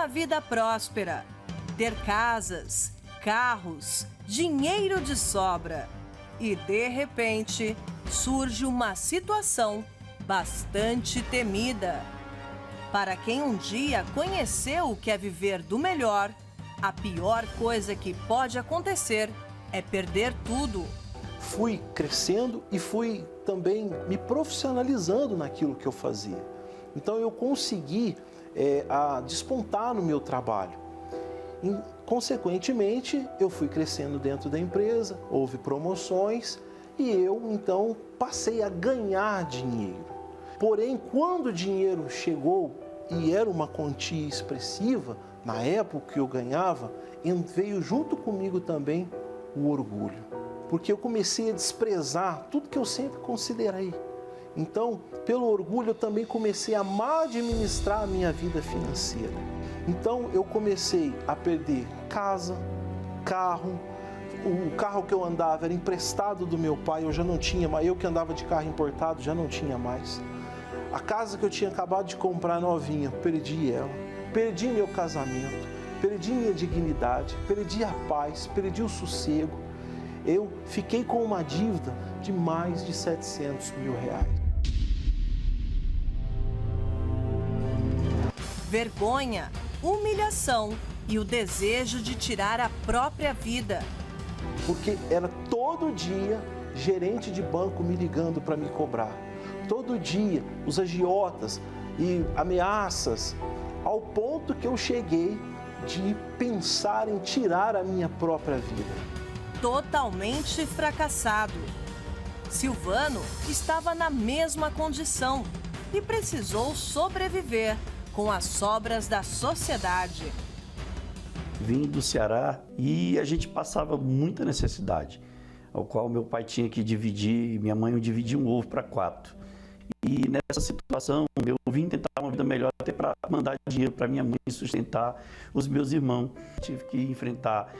uma vida próspera, ter casas, carros, dinheiro de sobra. E, de repente, surge uma situação bastante temida. Para quem um dia conheceu o que é viver do melhor, a pior coisa que pode acontecer é perder tudo. Fui crescendo e fui também me profissionalizando naquilo que eu fazia. Então eu consegui despontar no meu trabalho. E, consequentemente, eu fui crescendo dentro da empresa, houve promoções e eu, então, passei a ganhar dinheiro. Porém, quando o dinheiro chegou e era uma quantia expressiva, na época que eu ganhava, veio junto comigo também o orgulho. Porque eu comecei a desprezar tudo que eu sempre considerei. Então, pelo orgulho, eu também comecei a mal administrar a minha vida financeira. Então, eu comecei a perder casa, carro. O carro que eu andava era emprestado do meu pai, eu já não tinha, mas eu que andava de carro importado já não tinha mais. A casa que eu tinha acabado de comprar novinha, perdi ela. Perdi meu casamento, perdi minha dignidade, perdi a paz, perdi o sossego. Eu fiquei com uma dívida de mais de 700 mil reais. Vergonha, humilhação e o desejo de tirar a própria vida. Porque era todo dia gerente de banco me ligando para me cobrar. Todo dia os agiotas e ameaças, ao ponto que eu cheguei de pensar em tirar a minha própria vida. Totalmente fracassado. Silvano estava na mesma condição e precisou sobreviver com as sobras da sociedade. Vim do Ceará e a gente passava muita necessidade, ao qual meu pai tinha que dividir, minha mãe dividia um ovo para 4. E nessa situação eu vim tentar uma vida melhor até para mandar dinheiro para minha mãe sustentar os meus irmãos. Tive que enfrentar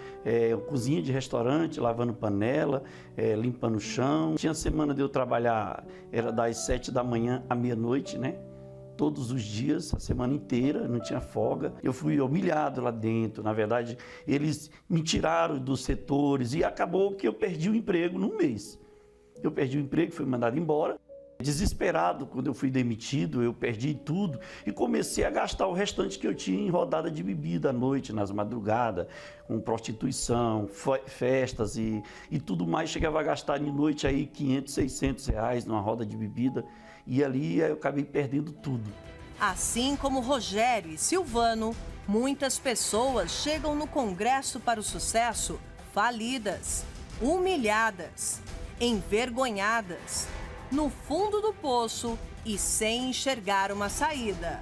cozinha de restaurante, lavando panela, limpando o chão. Tinha semana de eu trabalhar, era das 7 da manhã à meia-noite, né? Todos os dias, a semana inteira, não tinha folga. Eu fui humilhado lá dentro. Na verdade, eles me tiraram dos setores e acabou que eu perdi o emprego num mês. Eu perdi o emprego, fui mandado embora. Desesperado, quando eu fui demitido, eu perdi tudo e comecei a gastar o restante que eu tinha em rodada de bebida à noite, nas madrugadas, com prostituição, festas e tudo mais. Chegava a gastar de noite aí 500, 600 reais numa roda de bebida e ali eu acabei perdendo tudo. Assim como Rogério e Silvano, muitas pessoas chegam no Congresso para o Sucesso falidas, humilhadas, envergonhadas, no fundo do poço e sem enxergar uma saída.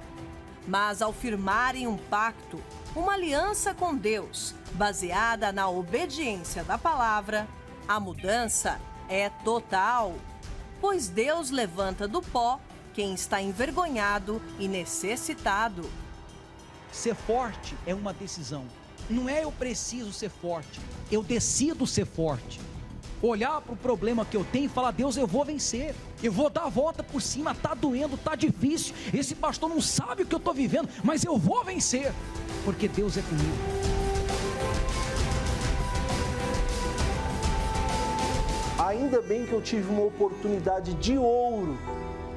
Mas ao firmarem um pacto, uma aliança com Deus, baseada na obediência da palavra, a mudança é total. Pois Deus levanta do pó quem está envergonhado e necessitado. Ser forte é uma decisão. Não é eu preciso ser forte, eu decido ser forte. Olhar para o problema que eu tenho e falar: Deus, eu vou vencer, eu vou dar a volta por cima, tá doendo, tá difícil, esse pastor não sabe o que eu estou vivendo, mas eu vou vencer, porque Deus é comigo. Ainda bem que eu tive uma oportunidade de ouro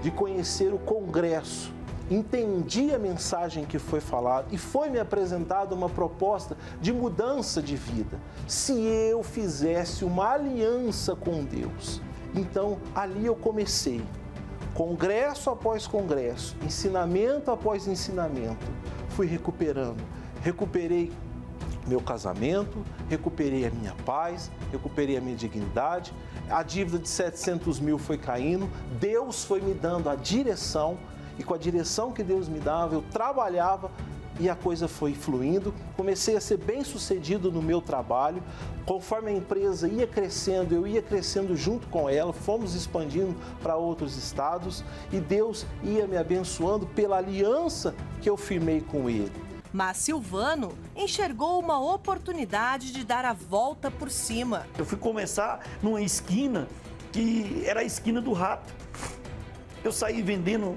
de conhecer o Congresso. Entendi a mensagem que foi falada e foi me apresentada uma proposta de mudança de vida. Se eu fizesse uma aliança com Deus. Então, ali eu comecei. Congresso após congresso, ensinamento após ensinamento. Fui recuperando. Recuperei meu casamento, recuperei a minha paz, recuperei a minha dignidade. A dívida de 700 mil foi caindo. Deus foi me dando a direção. E com a direção que Deus me dava, eu trabalhava e a coisa foi fluindo. Comecei a ser bem sucedido no meu trabalho. Conforme a empresa ia crescendo, eu ia crescendo junto com ela. Fomos expandindo para outros estados e Deus ia me abençoando pela aliança que eu firmei com Ele. Mas Silvano enxergou uma oportunidade de dar a volta por cima. Eu fui começar numa esquina que era a esquina do rato. Eu saí vendendo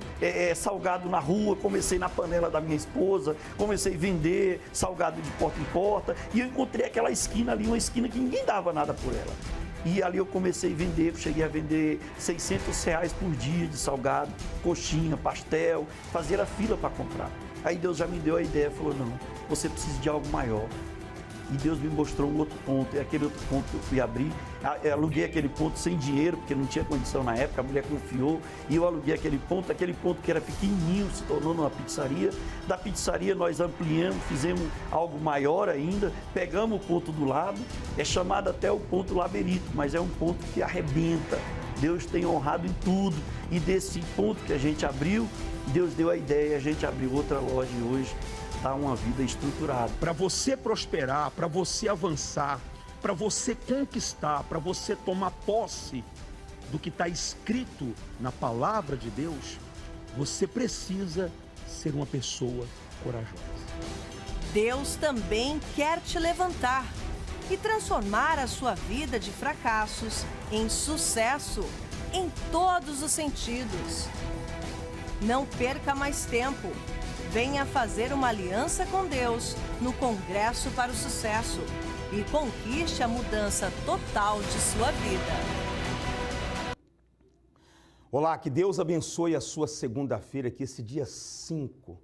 salgado na rua, comecei na panela da minha esposa, comecei a vender salgado de porta em porta, e eu encontrei aquela esquina ali, uma esquina que ninguém dava nada por ela. E ali eu comecei a vender, cheguei a vender R$600 por dia de salgado, coxinha, pastel, fazer a fila para comprar. Aí Deus já me deu a ideia, falou, não, você precisa de algo maior. E Deus me mostrou um outro ponto, é aquele outro ponto que eu fui abrir, aluguei aquele ponto sem dinheiro, porque não tinha condição na época, a mulher confiou, e eu aluguei aquele ponto que era pequenininho, se tornou numa pizzaria. Da pizzaria nós ampliamos, fizemos algo maior ainda, pegamos o ponto do lado, é chamado até o ponto laberito, mas é um ponto que arrebenta. Deus tem honrado em tudo, e desse ponto que a gente abriu, Deus deu a ideia, a gente abriu outra loja e hoje está uma vida estruturada. Para você prosperar, para você avançar, para você conquistar, para você tomar posse do que está escrito na palavra de Deus, você precisa ser uma pessoa corajosa. Deus também quer te levantar e transformar a sua vida de fracassos em sucesso em todos os sentidos. Não perca mais tempo. Venha fazer uma aliança com Deus no Congresso para o Sucesso e conquiste a mudança total de sua vida. Olá, que Deus abençoe a sua segunda-feira, que esse dia 5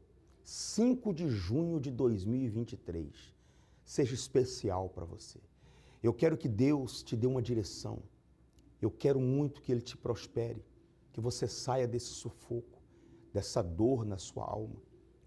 de junho de 2023, seja especial para você. Eu quero que Deus te dê uma direção. Eu quero muito que Ele te prospere, que você saia desse sufoco, dessa dor na sua alma,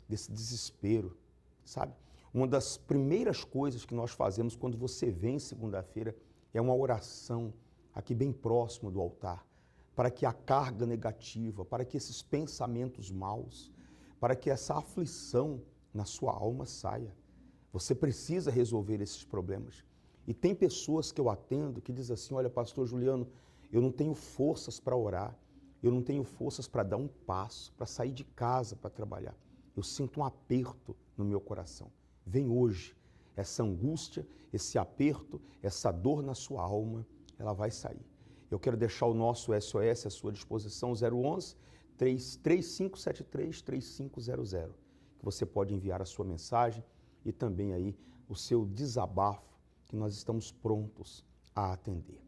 desse desespero, sabe? Uma das primeiras coisas que nós fazemos quando você vem segunda-feira é uma oração aqui bem próximo do altar, para que a carga negativa, para que esses pensamentos maus, para que essa aflição na sua alma saia. Você precisa resolver esses problemas. E tem pessoas que eu atendo que dizem assim, olha, pastor Juliano, eu não tenho forças para orar, eu não tenho forças para dar um passo, para sair de casa para trabalhar. Eu sinto um aperto no meu coração. Vem hoje, essa angústia, esse aperto, essa dor na sua alma, ela vai sair. Eu quero deixar o nosso SOS à sua disposição, 011-3573-3500, que você pode enviar a sua mensagem e também aí o seu desabafo, que nós estamos prontos a atender.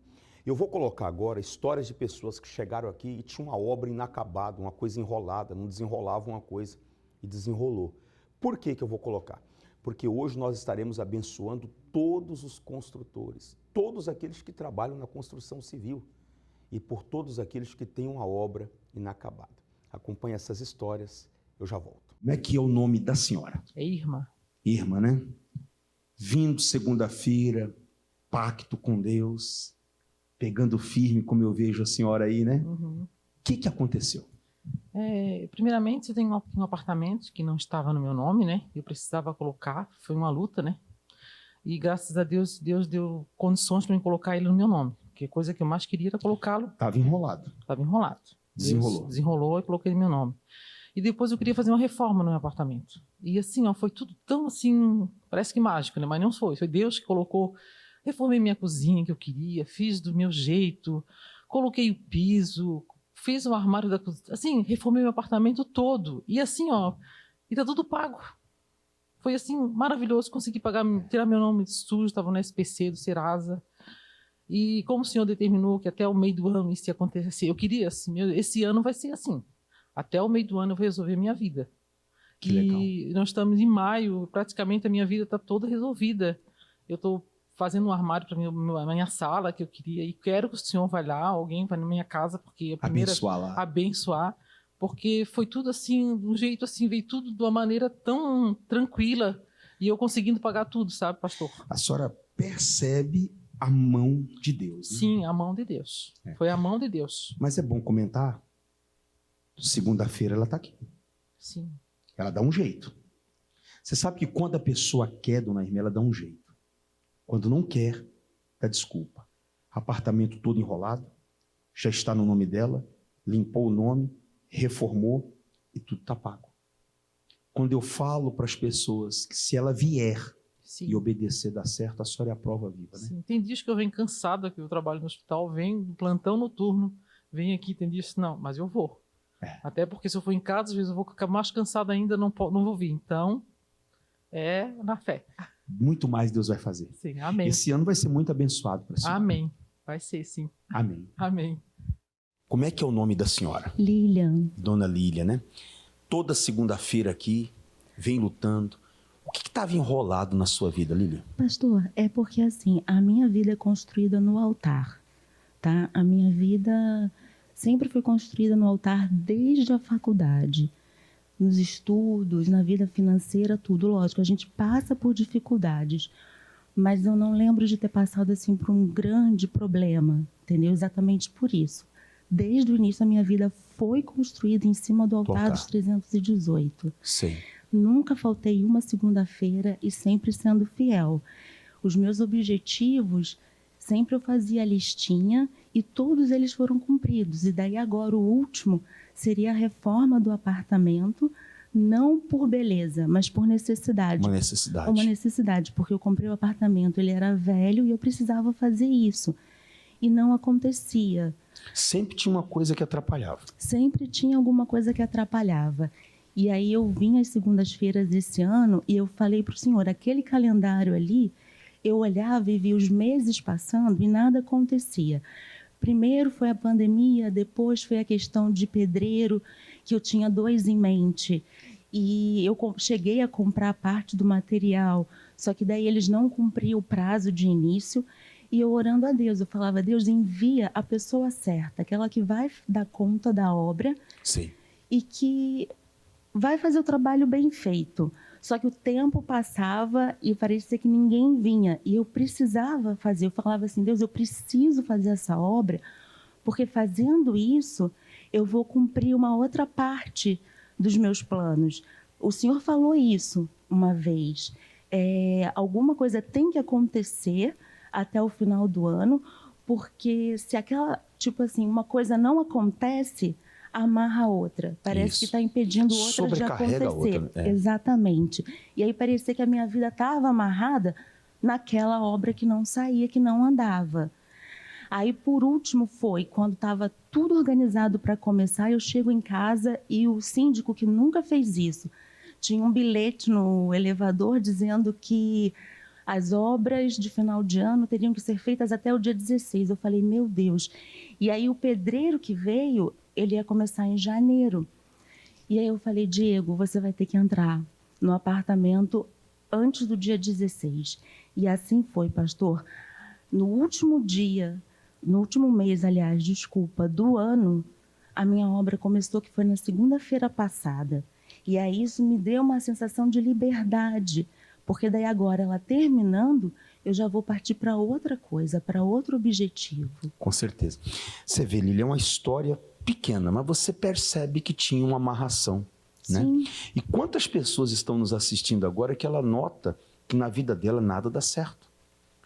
Eu vou colocar agora histórias de pessoas que chegaram aqui e tinham uma obra inacabada, uma coisa enrolada, não desenrolava uma coisa e desenrolou. Por que eu vou colocar? Porque hoje nós estaremos abençoando todos os construtores, todos aqueles que trabalham na construção civil e por todos aqueles que têm uma obra inacabada. Acompanhe essas histórias, eu já volto. Como é que é o nome da senhora? É Irma. Irma, né? Vindo segunda-feira, pacto com Deus, pegando firme, como eu vejo a senhora aí, né? Uhum. O que aconteceu? Primeiramente, eu tenho um apartamento que não estava no meu nome, né? Eu precisava colocar, foi uma luta, né? E graças a Deus, Deus deu condições para eu colocar ele no meu nome. Porque a coisa que eu mais queria era colocá-lo. Estava enrolado. Estava enrolado. Desenrolou. Deus desenrolou e coloquei no meu nome. E depois eu queria fazer uma reforma no meu apartamento. E assim, ó, foi tudo tão assim, parece que mágico, né? Mas não foi. Foi Deus que colocou. Reformei minha cozinha que eu queria, fiz do meu jeito, coloquei o piso, fiz o armário da cozinha, assim, reformei meu apartamento todo. E assim, ó, e tá tudo pago. Foi assim, maravilhoso, consegui pagar, tirar meu nome de sujo, estava no SPC do Serasa. E como o senhor determinou que até o meio do ano isso ia acontecer, eu queria, assim, esse ano vai ser assim. Até o meio do ano eu vou resolver a minha vida. Que legal. Nós estamos em maio, praticamente a minha vida está toda resolvida. Eu estou fazendo um armário para a minha sala que eu queria e quero que o senhor vá lá, alguém vai na minha casa, porque a primeira abençoar, porque foi tudo assim, de um jeito assim, veio tudo de uma maneira tão tranquila e eu conseguindo pagar tudo, sabe, pastor? A senhora percebe a mão de Deus, né? Sim, a mão de Deus. Foi a mão de Deus. Mas é bom comentar, segunda-feira ela está aqui. Sim. Ela dá um jeito. Você sabe que quando a pessoa quer, dona Irmã, ela dá um jeito. Quando não quer, dá desculpa. Apartamento todo enrolado, já está no nome dela, limpou o nome, reformou e tudo está pago. Quando eu falo para as pessoas que se ela vier e obedecer dá certo, a senhora é a prova viva, né? Sim. Tem dias que eu venho cansada, que eu trabalho no hospital, venho do plantão noturno, venho aqui, tem dias que não, mas eu vou. Até porque se eu for em casa, às vezes eu vou ficar mais cansada ainda, não vou vir. Então, é na fé. Muito mais Deus vai fazer. Sim, amém. Esse ano vai ser muito abençoado para a senhora. Amém. Vai ser, sim. Amém. Amém. Como é que é o nome da senhora? Lilian. Dona Lília, né? Toda segunda-feira aqui, vem lutando. O que estava enrolado na sua vida, Lília? Pastor, é porque assim, a minha vida é construída no altar, tá? A minha vida sempre foi construída no altar desde a faculdade, nos estudos, na vida financeira, tudo. Lógico, a gente passa por dificuldades, mas eu não lembro de ter passado assim por um grande problema, entendeu? Exatamente por isso. Desde o início, a minha vida foi construída em cima do altar dos 318. Sim. Nunca faltei uma segunda-feira e sempre sendo fiel. Os meus objetivos, sempre eu fazia a listinha e todos eles foram cumpridos. E daí agora o último seria a reforma do apartamento, não por beleza, mas por necessidade. Uma necessidade. Uma necessidade, porque eu comprei o apartamento, ele era velho e eu precisava fazer isso. E não acontecia. Sempre tinha uma coisa que atrapalhava. Sempre tinha alguma coisa que atrapalhava. E aí eu vim às segundas-feiras esse ano e eu falei para o Senhor, aquele calendário ali, eu olhava e via os meses passando e nada acontecia. Primeiro foi a pandemia, depois foi a questão de pedreiro, que eu tinha 2 em mente. E eu cheguei a comprar parte do material, só que daí eles não cumpriam o prazo de início. E eu orando a Deus, eu falava, Deus, envia a pessoa certa, aquela que vai dar conta da obra. Sim. E que vai fazer o trabalho bem feito. Só que o tempo passava e parecia que ninguém vinha. E eu precisava fazer. Eu falava assim, Deus, eu preciso fazer essa obra, porque fazendo isso, eu vou cumprir uma outra parte dos meus planos. O Senhor falou isso uma vez. Alguma coisa tem que acontecer até o final do ano, porque se aquela, tipo assim, uma coisa não acontece, amarra a outra. Parece que está impedindo outra de acontecer. Outra, Exatamente. E aí parecia que a minha vida estava amarrada naquela obra que não saía, que não andava. Aí, por último, foi quando estava tudo organizado para começar, eu chego em casa e o síndico, que nunca fez isso, tinha um bilhete no elevador dizendo que as obras de final de ano teriam que ser feitas até o dia 16. Eu falei, meu Deus. E aí o pedreiro que veio, ele ia começar em janeiro. E aí eu falei, Diego, você vai ter que entrar no apartamento antes do dia 16. E assim foi, pastor. No último dia, no último mês, aliás, desculpa, do ano, a minha obra começou, que foi na segunda-feira passada. E aí isso me deu uma sensação de liberdade, porque daí agora, ela terminando, eu já vou partir para outra coisa, para outro objetivo. Com certeza. Você vê, Lília, é uma história pequena, mas você percebe que tinha uma amarração, né? Sim. E quantas pessoas estão nos assistindo agora que ela nota que na vida dela nada dá certo?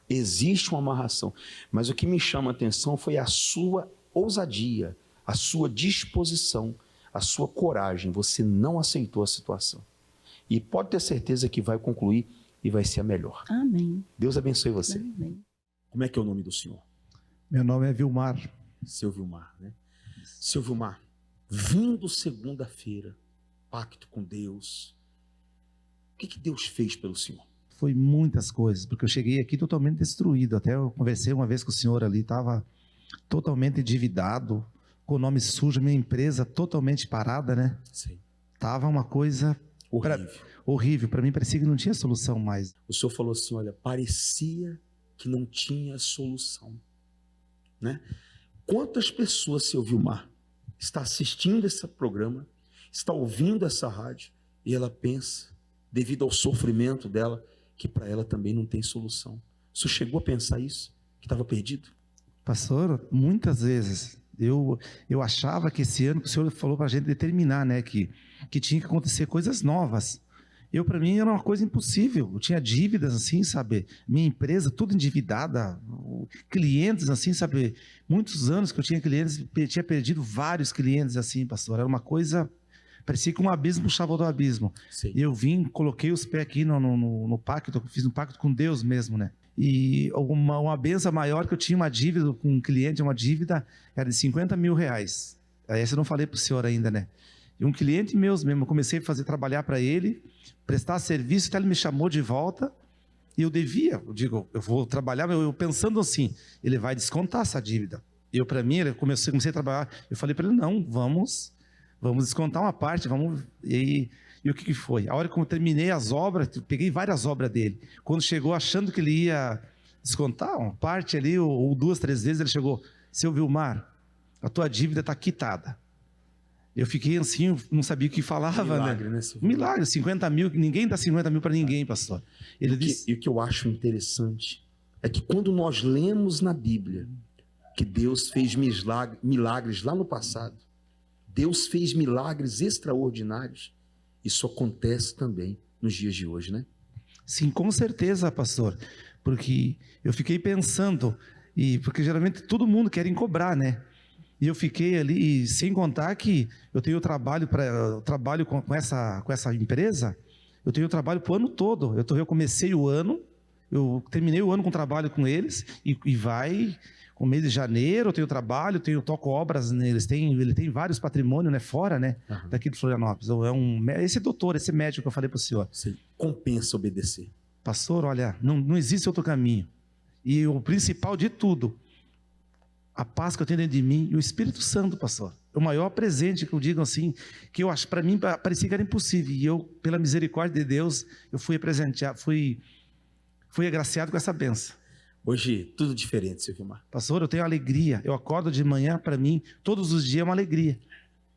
Existe uma amarração. Mas o que me chama a atenção foi a sua ousadia, a sua disposição, a sua coragem. Você não aceitou a situação. E pode ter certeza que vai concluir e vai ser a melhor. Amém. Deus abençoe você. Amém. Como é que é o nome do senhor? Meu nome é Vilmar. Seu Vilmar, né? Seu Vilmar, vindo segunda-feira, pacto com Deus, o que Deus fez pelo senhor? Foi muitas coisas, porque eu cheguei aqui totalmente destruído. Até eu conversei uma vez com o senhor ali, estava totalmente endividado, com o nome sujo, minha empresa totalmente parada, né? Sim. Tava uma coisa horrível. Para mim parecia que não tinha solução mais. O senhor falou assim, olha, parecia que não tinha solução, né? Quantas pessoas, seu Vilmar, está assistindo esse programa, está ouvindo essa rádio e ela pensa, devido ao sofrimento dela, que para ela também não tem solução. O senhor chegou a pensar isso? Que estava perdido? Pastor, muitas vezes eu achava que esse ano que o senhor falou para a gente determinar, né, que tinha que acontecer coisas novas. Para mim era uma coisa impossível. Eu tinha dívidas assim, sabe? Minha empresa toda endividada, clientes assim, sabe? Muitos anos que eu tinha clientes, tinha perdido vários clientes assim, pastor. Era uma coisa, parecia que um abismo puxava do abismo. Sim. E eu coloquei os pés aqui no pacto, fiz um pacto com Deus mesmo, né? E uma benção maior que eu tinha uma dívida com um cliente, uma dívida era de 50 mil reais. Essa eu não falei para o senhor ainda, né? E um cliente meu mesmo, eu comecei a trabalhar para ele, prestar serviço, até ele me chamou de volta, e eu devia, eu digo, eu vou trabalhar, eu pensando assim, ele vai descontar essa dívida. Eu, para mim, comecei a trabalhar, eu falei para ele, não, vamos descontar uma parte, vamos... E o que foi? A hora que eu terminei as obras, eu peguei várias obras dele. Quando chegou achando que ele ia descontar uma parte ali, ou 2, 3 vezes, ele chegou, seu Vilmar, a tua dívida está quitada. Eu fiquei assim, não sabia o que falava, Milagre, né? Silvio? Milagre, 50 mil, ninguém dá 50 mil para ninguém, pastor. Ele disse... E o que eu acho interessante é que quando nós lemos na Bíblia que Deus fez milagres lá no passado, Deus fez milagres extraordinários, isso acontece também nos dias de hoje, né? Sim, com certeza, pastor. Porque eu fiquei pensando, porque geralmente todo mundo quer cobrar, né? E eu fiquei ali, sem contar que eu tenho trabalho com essa empresa, eu tenho trabalho para o ano todo. Eu comecei o ano, eu terminei o ano com trabalho com eles, e vai, com o mês de janeiro eu tenho trabalho, eu toco obras, né? Ele tem vários patrimônios, né, fora, né, daqui de Florianópolis. Esse médico que eu falei para o senhor. Sim. Compensa obedecer. Pastor, olha, não existe outro caminho. E o principal de tudo, a paz que eu tenho dentro de mim e o Espírito Santo, pastor. É o maior presente que eu digo assim, que eu acho, para mim, parecia que era impossível. E eu, pela misericórdia de Deus, eu fui agraciado com essa benção. Hoje, tudo diferente, seu Vilmar. Pastor, eu tenho alegria. Eu acordo de manhã, para mim, todos os dias é uma alegria.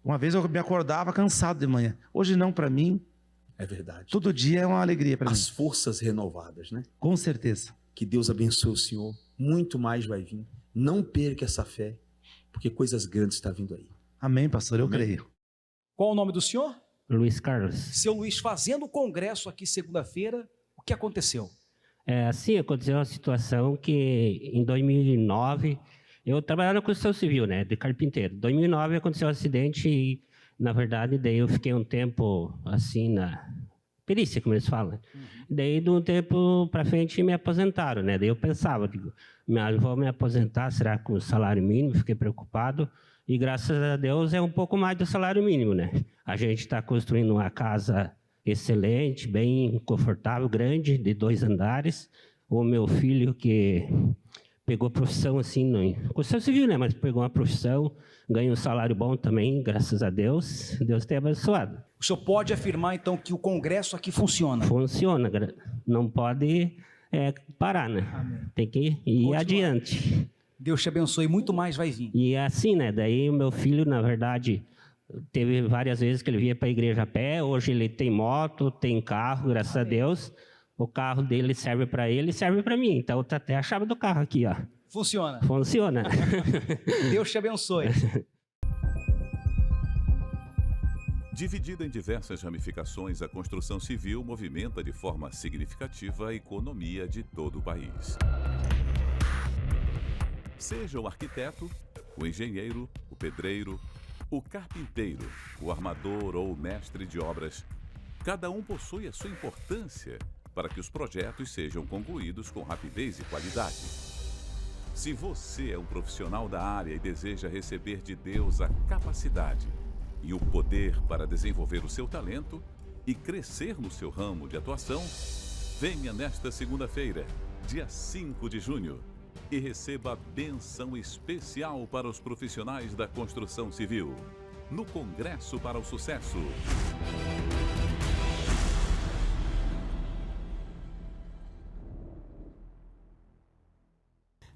Uma vez eu me acordava cansado de manhã. Hoje não, para mim. É verdade. Todo dia é uma alegria para mim. As forças renovadas, né? Com certeza. Que Deus abençoe o senhor. Muito mais vai vir. Não perca essa fé, porque coisas grandes estão vindo aí. Amém, pastor, eu creio. Qual o nome do senhor? Luiz Carlos. Seu Luiz, fazendo o congresso aqui segunda-feira, o que aconteceu? Assim, aconteceu uma situação que em 2009, eu trabalhava na construção civil, né, de carpinteiro. Em 2009 aconteceu um acidente e, na verdade, daí eu fiquei um tempo assim na perícia, como eles falam. Daí, de um tempo para frente, me aposentaram, né? Daí eu pensava, vou me aposentar, será com o salário mínimo? Fiquei preocupado. E, graças a Deus, é um pouco mais do salário mínimo, né? A gente está construindo uma casa excelente, bem confortável, grande, de 2 andares. O meu filho, que pegou profissão assim, construção civil, né? Mas pegou uma profissão, ganha um salário bom também, graças a Deus. Deus tem abençoado. O senhor pode afirmar, então, que o congresso aqui funciona? Funciona, não pode parar, né? Amém. Tem que ir adiante. Deus te abençoe, muito mais vai vir. E assim, né? Daí o meu filho, na verdade, teve várias vezes que ele vinha para a igreja a pé. Hoje ele tem moto, tem carro, graças a Deus. O carro dele serve para ele e serve para mim. Então tá até a chave do carro aqui, ó. Funciona. Funciona. Deus te abençoe. Dividida em diversas ramificações, a construção civil movimenta de forma significativa a economia de todo o país. Seja o arquiteto, o engenheiro, o pedreiro, o carpinteiro, o armador ou o mestre de obras, cada um possui a sua importância para que os projetos sejam concluídos com rapidez e qualidade. Se você é um profissional da área e deseja receber de Deus a capacidade e o poder para desenvolver o seu talento e crescer no seu ramo de atuação, venha nesta segunda-feira, dia 5 de junho, e receba a bênção especial para os profissionais da construção civil, no Congresso para o Sucesso.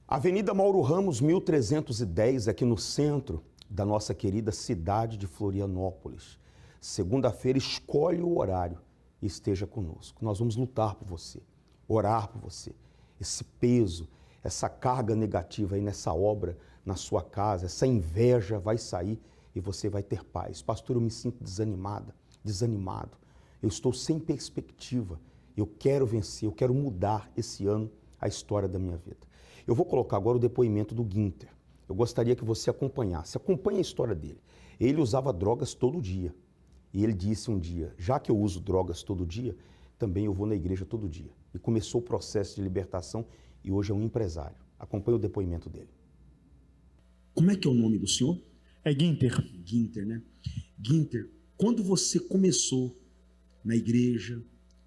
Avenida Mauro Ramos, 1310, aqui no centro da nossa querida cidade de Florianópolis. Segunda-feira, escolhe o horário e esteja conosco. Nós vamos lutar por você, orar por você. Esse peso, essa carga negativa aí nessa obra, na sua casa, essa inveja vai sair e você vai ter paz. Pastor, eu me sinto desanimado. Eu estou sem perspectiva. Eu quero vencer, eu quero mudar esse ano a história da minha vida. Eu vou colocar agora o depoimento do Guinter. Eu gostaria que você acompanhasse. Acompanhe a história dele. Ele usava drogas todo dia. E ele disse um dia, já que eu uso drogas todo dia, também eu vou na igreja todo dia. E começou o processo de libertação e hoje é um empresário. Acompanhe o depoimento dele. Como é que é o nome do senhor? É Ginter. Ginter, né? Ginter, quando você começou na igreja,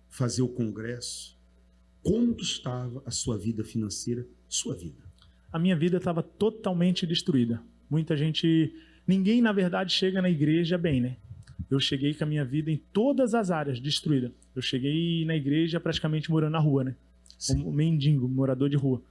fazer o congresso, como que estava a sua vida financeira, sua vida? A minha vida estava totalmente destruída. Muita gente... Ninguém, na verdade, chega na igreja bem, né? Eu cheguei com a minha vida em todas as áreas destruída. Eu cheguei na igreja praticamente morando na rua, né? Como mendigo, morador de rua.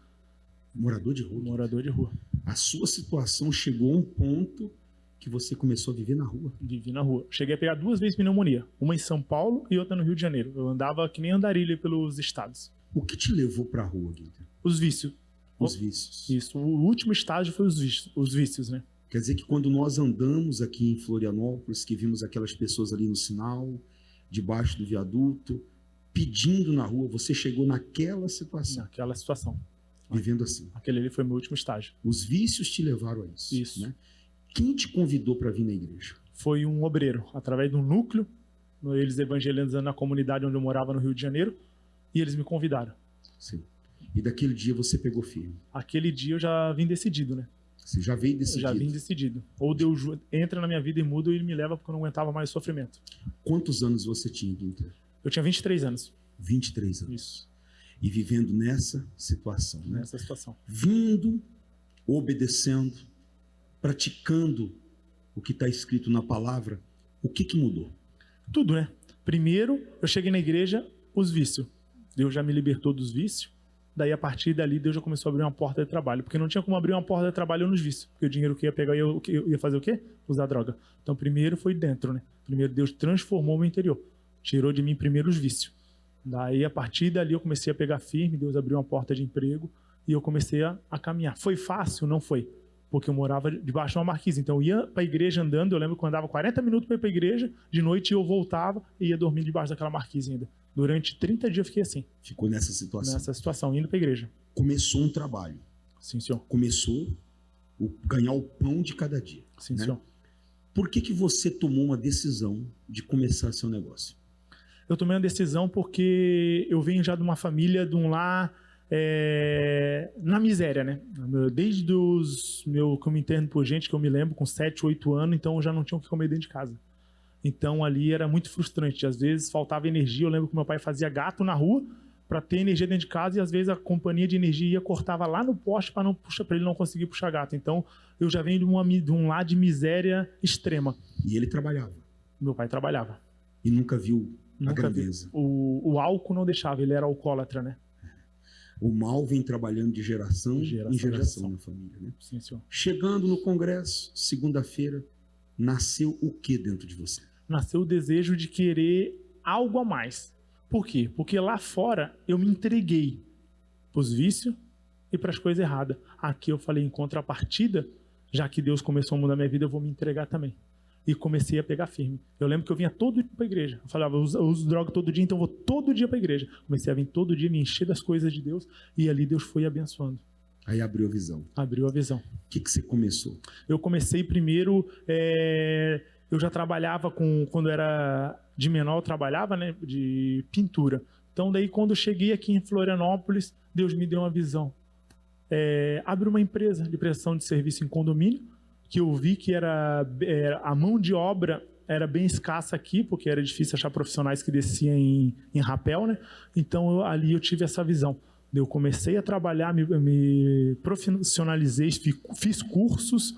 Morador de rua? Morador de rua. A sua situação chegou a um ponto que você começou a viver na rua? Vivi na rua. Cheguei a pegar 2 vezes pneumonia. Uma em São Paulo e outra no Rio de Janeiro. Eu andava que nem andarilha pelos estados. O que te levou para a rua, Ginter? Os vícios. Os vícios. Isso. O último estágio foi os vícios, né? Quer dizer que quando nós andamos aqui em Florianópolis, que vimos aquelas pessoas ali no sinal, debaixo do viaduto, pedindo na rua, você chegou naquela situação. Naquela situação. Vivendo assim. Aquele ali foi meu último estágio. Os vícios te levaram a isso. Isso. Né? Quem te convidou para vir na igreja? Foi um obreiro, através de um núcleo, eles evangelizando na comunidade onde eu morava no Rio de Janeiro, e eles me convidaram. Sim. E daquele dia você pegou firme? Aquele dia eu já vim decidido, né? Você já veio decidido? Eu já vim decidido. Ou Deus entra na minha vida e muda e ele me leva porque eu não aguentava mais o sofrimento. Quantos anos você tinha, Ginter? Eu tinha 23 anos. 23 anos. Isso. E vivendo nessa situação, né? Nessa situação. Vindo, obedecendo, praticando o que está escrito na palavra, o que mudou? Tudo, né? Primeiro, eu cheguei na igreja, os vícios. Deus já me libertou dos vícios. Daí, a partir dali, Deus já começou a abrir uma porta de trabalho. Porque não tinha como abrir uma porta de trabalho nos vícios. Porque o dinheiro que ia pegar, eu ia fazer o quê? Usar droga. Então, primeiro foi dentro, né? Primeiro, Deus transformou o meu interior. Tirou de mim primeiro os vícios. Daí, a partir dali, eu comecei a pegar firme. Deus abriu uma porta de emprego. E eu comecei a caminhar. Foi fácil? Não foi. Porque eu morava debaixo de uma marquise. Então, eu ia para a igreja andando. Eu lembro que eu andava 40 minutos para ir para a igreja. De noite, eu voltava e ia dormir debaixo daquela marquise ainda. Durante 30 dias eu fiquei assim. Ficou nessa situação? Nessa situação, indo para a igreja. Começou um trabalho. Sim, senhor. Começou ganhar o pão de cada dia. Sim, né? senhor. Por que você tomou uma decisão de começar seu negócio? Eu tomei uma decisão porque eu venho já de uma família, de um lar na miséria, né? Desde que eu me interno por gente, que eu me lembro, com 7, 8 anos, então eu já não tinha o que comer dentro de casa. Então ali era muito frustrante. Às vezes faltava energia. Eu lembro que meu pai fazia gato na rua para ter energia dentro de casa e às vezes a companhia de energia cortava lá no poste para ele não conseguir puxar gato. Então eu já venho de um lar de miséria extrema. E ele trabalhava? Meu pai trabalhava. E nunca viu a grandeza? O álcool não deixava, ele era alcoólatra, né? O mal vem trabalhando de geração em geração na família, né? Sim, senhor. Chegando no congresso, segunda-feira, nasceu o que dentro de você? Nasceu o desejo de querer algo a mais. Por quê? Porque lá fora eu me entreguei para os vícios e para as coisas erradas. Aqui eu falei, em contrapartida, já que Deus começou a mudar minha vida, eu vou me entregar também. E comecei a pegar firme. Eu lembro que eu vinha todo dia para a igreja. Eu falava, eu uso droga todo dia, então eu vou todo dia para a igreja. Comecei a vir todo dia, me encher das coisas de Deus, e ali Deus foi abençoando. Aí abriu a visão. Abriu a visão. O que você começou? Eu comecei primeiro... Eu já trabalhava quando era de menor, eu trabalhava, né, de pintura. Então, daí, quando eu cheguei aqui em Florianópolis, Deus me deu uma visão. Abri uma empresa de prestação de serviço em condomínio, que eu vi que a mão de obra era bem escassa aqui, porque era difícil achar profissionais que desciam em rapel, né? Então, ali eu tive essa visão. Eu comecei a trabalhar, me profissionalizei, fiz cursos,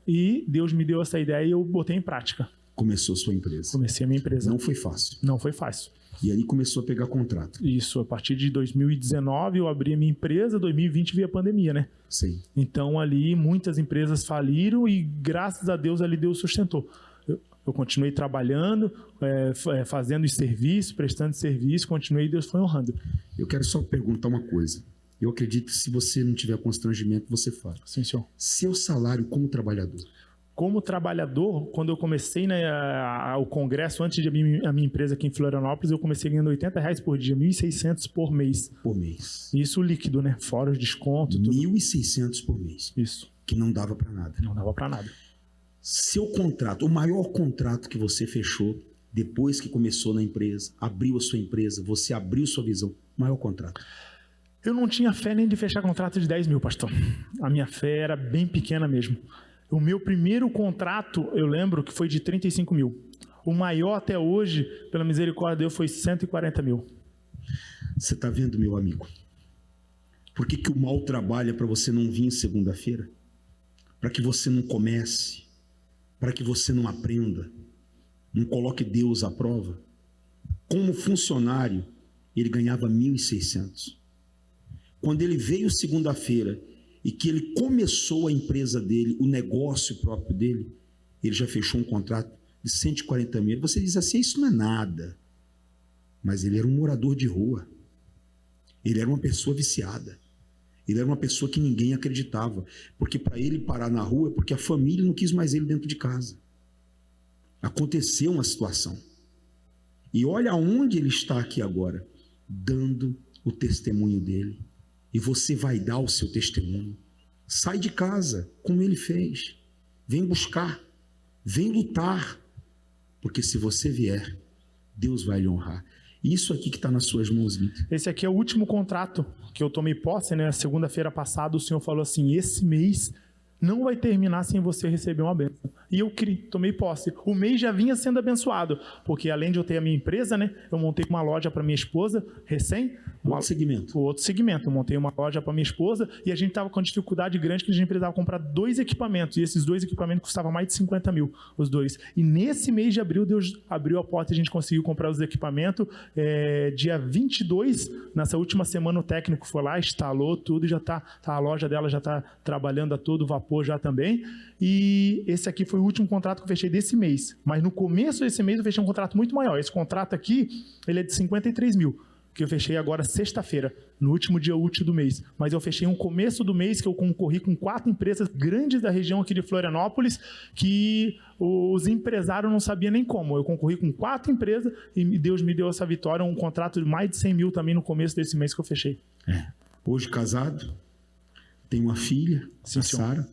e Deus me deu essa ideia e eu botei em prática. Começou sua empresa? Comecei a minha empresa. Não foi fácil? Não foi fácil. E aí começou a pegar contrato? Isso. A partir de 2019 eu abri a minha empresa, 2020 veio a pandemia, né? Sim. Então ali muitas empresas faliram e graças a Deus ali Deus sustentou. Eu continuei trabalhando, fazendo os serviços, prestando serviço, continuei e Deus foi honrando. Eu quero só perguntar uma coisa. Eu acredito que se você não tiver constrangimento, você fala. Sim, senhor. Seu salário como trabalhador? Como trabalhador, quando eu comecei o congresso, antes de a minha empresa aqui em Florianópolis, eu comecei ganhando R$80 por dia, R$1.600 por mês. Por mês. Isso líquido, né? Fora os descontos. R$1.600 por mês. Isso. Que não dava para nada. Não dava para nada. Seu contrato, o maior contrato que você fechou depois que começou na empresa, abriu a sua empresa, você abriu sua visão, maior contrato? Eu não tinha fé nem de fechar contrato de 10 mil, pastor. A minha fé era bem pequena mesmo. O meu primeiro contrato, eu lembro que foi de 35 mil. O maior até hoje, pela misericórdia de Deus, foi 140 mil. Você está vendo, meu amigo? Por que o mal trabalha para você não vir segunda-feira? Para que você não comece, para que você não aprenda, não coloque Deus à prova. Como funcionário, ele ganhava 1.600. Quando ele veio segunda-feira e que ele começou a empresa dele, o negócio próprio dele, ele já fechou um contrato de 140 mil. Você diz assim, isso não é nada. Mas ele era um morador de rua. Ele era uma pessoa viciada. Ele era uma pessoa que ninguém acreditava. Porque para ele parar na rua é porque a família não quis mais ele dentro de casa. Aconteceu uma situação. E olha aonde ele está aqui agora, dando o testemunho dele. E você vai dar o seu testemunho. Sai de casa, como ele fez. Vem buscar, vem lutar. Porque se você vier, Deus vai lhe honrar. Isso aqui que está nas suas mãos, Vitor. Esse aqui é o último contrato que eu tomei posse, né? Segunda-feira passada o Senhor falou assim, esse mês não vai terminar sem você receber uma bênção. E eu tomei posse. O mês já vinha sendo abençoado, porque além de eu ter a minha empresa, né, eu montei uma loja para minha esposa, recém. O outro segmento. Eu montei uma loja para minha esposa e a gente estava com dificuldade grande que a gente precisava comprar 2 equipamentos. E esses 2 equipamentos custavam mais de 50 mil, os 2. E nesse mês de abril, Deus abriu a porta e a gente conseguiu comprar os equipamentos. Dia 22, nessa última semana, o técnico foi lá, instalou tudo e já a loja dela já está trabalhando a todo vapor já também. E esse aqui foi o último contrato que eu fechei desse mês. Mas no começo desse mês eu fechei um contrato muito maior. Esse contrato aqui, ele é de 53 mil. Que eu fechei agora sexta-feira, no último dia útil do mês. Mas eu fechei um começo do mês que eu concorri com 4 empresas grandes da região aqui de Florianópolis, que os empresários não sabiam nem como. Eu concorri com 4 empresas e Deus me deu essa vitória, um contrato de mais de 100 mil também no começo desse mês que eu fechei. Hoje casado, tem uma filha, a Sara,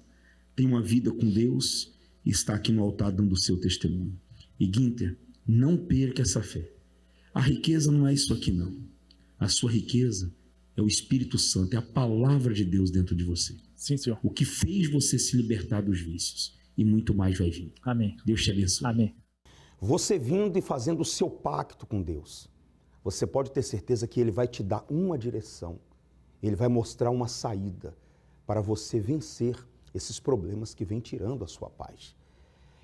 tem uma vida com Deus e está aqui no altar dando o seu testemunho. E Guinter, não perca essa fé. A riqueza não é isso aqui não. A sua riqueza é o Espírito Santo, é a palavra de Deus dentro de você. Sim, Senhor. O que fez você se libertar dos vícios. E muito mais vai vir. Amém. Deus te abençoe. Amém. Você vindo e fazendo o seu pacto com Deus, você pode ter certeza que Ele vai te dar uma direção. Ele vai mostrar uma saída para você vencer esses problemas que vêm tirando a sua paz.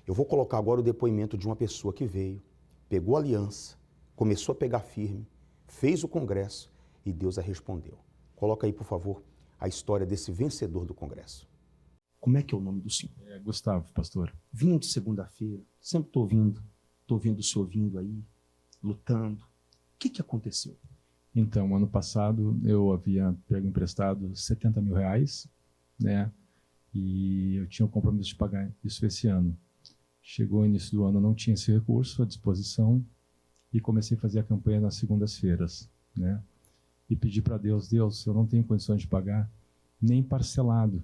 Eu vou colocar agora o depoimento de uma pessoa que veio, pegou a aliança, começou a pegar firme, fez o congresso e Deus a respondeu. Coloca aí, por favor, a história desse vencedor do congresso. Como é que é o nome do senhor? Gustavo, pastor. Vindo segunda-feira, sempre estou ouvindo o senhor vindo aí, lutando. O que aconteceu? Então, ano passado eu havia pego emprestado 70 mil reais, né? E eu tinha o compromisso de pagar isso esse ano. Chegou o início do ano, eu não tinha esse recurso à disposição e comecei a fazer a campanha nas segundas-feiras, né? E pedi para Deus, eu não tenho condições de pagar nem parcelado,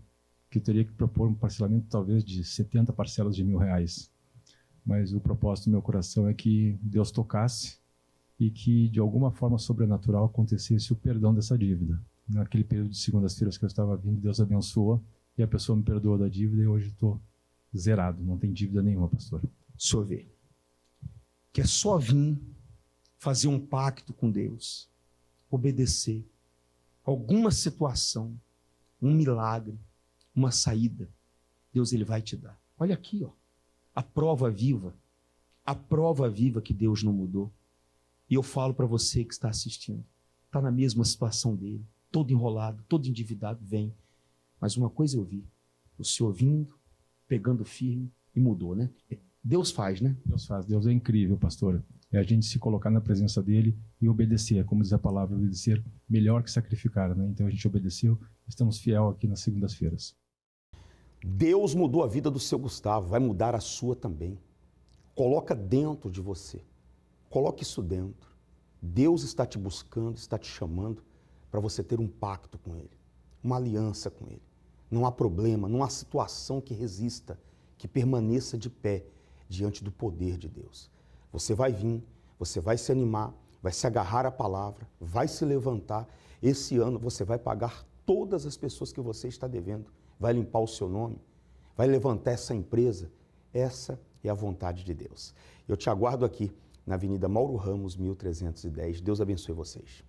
que eu teria que propor um parcelamento talvez de 70 parcelas de R$1.000. Mas o propósito do meu coração é que Deus tocasse e que de alguma forma sobrenatural acontecesse o perdão dessa dívida. Naquele período de segundas-feiras que eu estava vindo, Deus abençoou e a pessoa me perdoou da dívida e hoje estou zerado, não tem dívida nenhuma, pastor. O senhor vê que é só vir fazer um pacto com Deus, obedecer, alguma situação, um milagre, uma saída, Deus ele vai te dar. Olha aqui, ó, a prova viva que Deus não mudou. E eu falo para você que está assistindo, está na mesma situação dele, todo enrolado, todo endividado, vem. Mas uma coisa eu vi, o senhor vindo, pegando firme e mudou, né? Deus faz, né? Deus faz, Deus é incrível, pastor. É a gente se colocar na presença dele e obedecer, como diz a palavra, obedecer melhor que sacrificar, né? Então a gente obedeceu, estamos fiel aqui nas segundas-feiras. Deus mudou a vida do seu Gustavo, vai mudar a sua também. Coloca dentro de você, coloque isso dentro. Deus está te buscando, está te chamando para você ter um pacto com Ele, uma aliança com Ele. Não há problema, não há situação que resista, que permaneça de pé diante do poder de Deus. Você vai vir, você vai se animar, vai se agarrar à palavra, vai se levantar. Esse ano você vai pagar todas as pessoas que você está devendo, vai limpar o seu nome, vai levantar essa empresa. Essa é a vontade de Deus. Eu te aguardo aqui na Avenida Mauro Ramos, 1310. Deus abençoe vocês.